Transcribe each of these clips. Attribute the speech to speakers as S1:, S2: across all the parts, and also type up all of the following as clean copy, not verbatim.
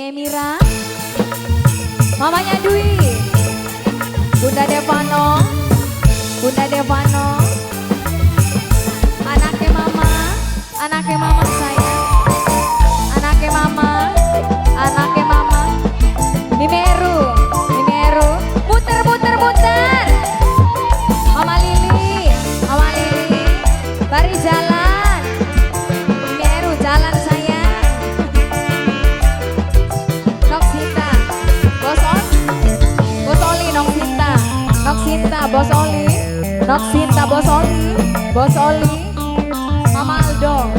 S1: Mira, mamanya Dwi, Bunda Devano, anaknya mama saya, anaknya mama, Mimeru, muter, Mama Lili, bari jalan, Mimeru jalan sayang. Noksita, Bos Oli, Mama Aldo,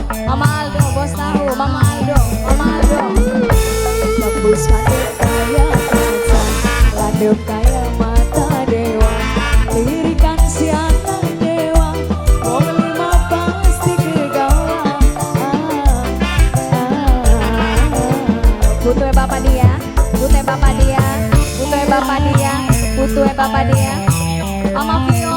S1: Bos tahu, Mama Aldo. Tembus mata kaya kaca, landep kaya mata dewa, lirikan si anak dewa, wong lima pasti kegawa. Butuh bapak dia, Mama Vio,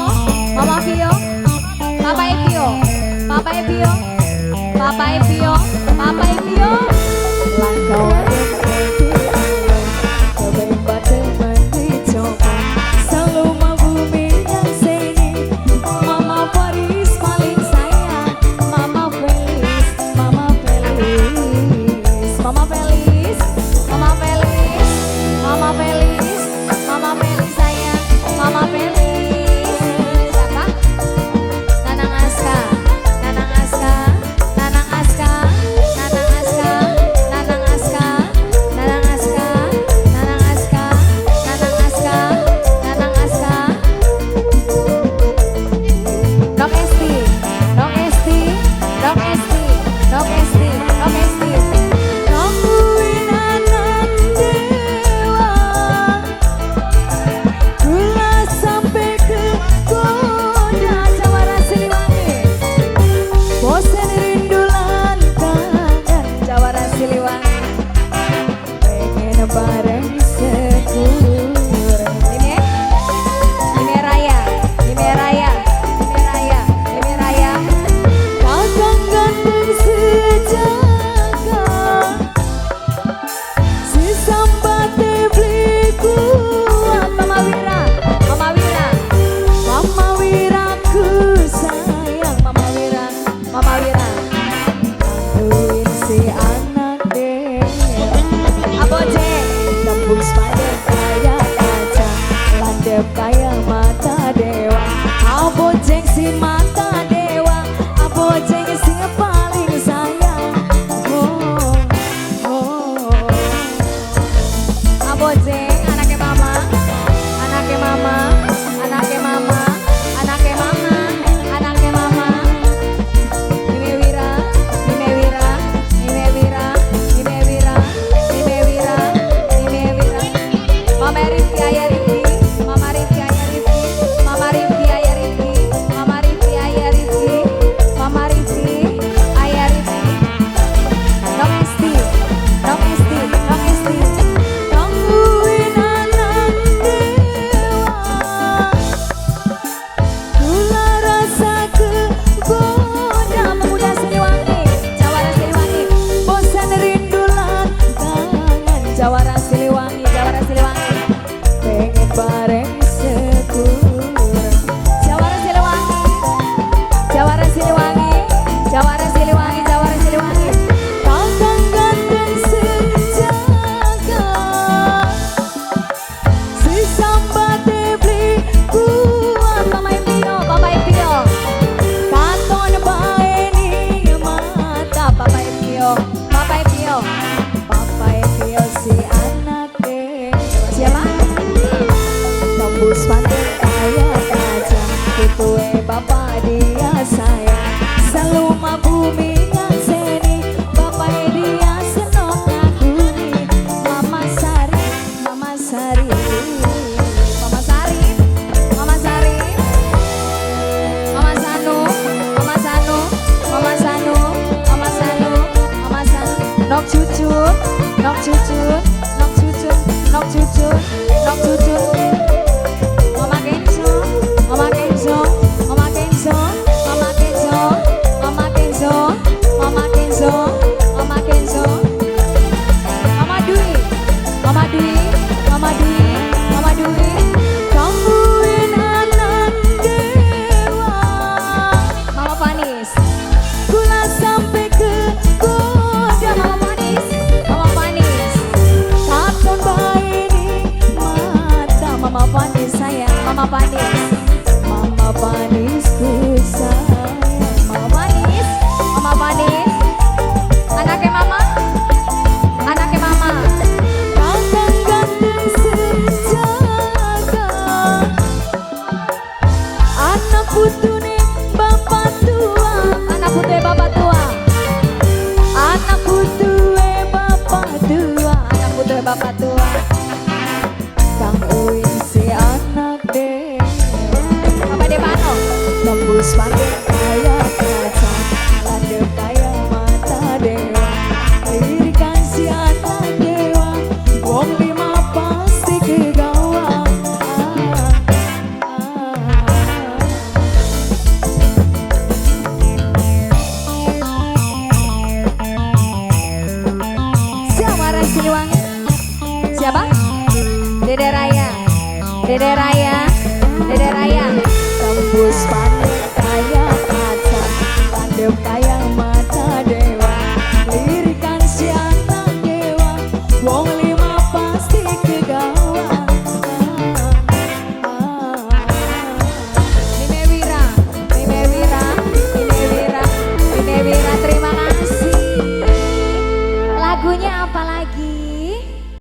S1: Papa Evio, langkau adem ready cobain teman dicoba, selalu mau bumi yang sini. Mama Faris paling sayang, Mama Felis sayang, Mama Felis. Siapa? Nanang Aska, bareng sekur. Ini Raya. Kakang ganteng sejaga, si sambate beli kuat. Mama Wira ku sayang, Mama Wira. Bantuin si anak deh. Aboje, tembus pada kaya kaca, landep kaya mata dewa. Abojeng si mata dewa, abojeng si paling sayang. Abojeng anaknya mama. Jawara Siliwangi, pengen bareng sekur. Jawara Siliwangi. Kakang ganteng sejaga, si sambate beli kuat. Mama Evio, katon bae ning mata. Papa Evio si anak Dwi, Mama Dwi, Mama Dwi, kamuin anak dewa. Mama Panis, gula sampai ke goda. Mama Panis, Mama Panis, takkan baik di mata. Mama Panis sayang, Mama Panis, Mama Panis ku sayang. Mama Panis, Mama Panis, anaknya Mama, anaknya Mama. Kakak ganteng sejaga, anak putune bapak tua, anak putune bapak tua, anak putune bapak tua, anak putune bapak tua. Kang Uin si anak deh, apa deh Pano? Tembus pakai kaya kaca, landep kaya mata dewa. Lirikan si anak dewa, wong lima pasti kegawa. Siapa Rai Siliwangi? Siapa? Dede Raya, Dede Raya.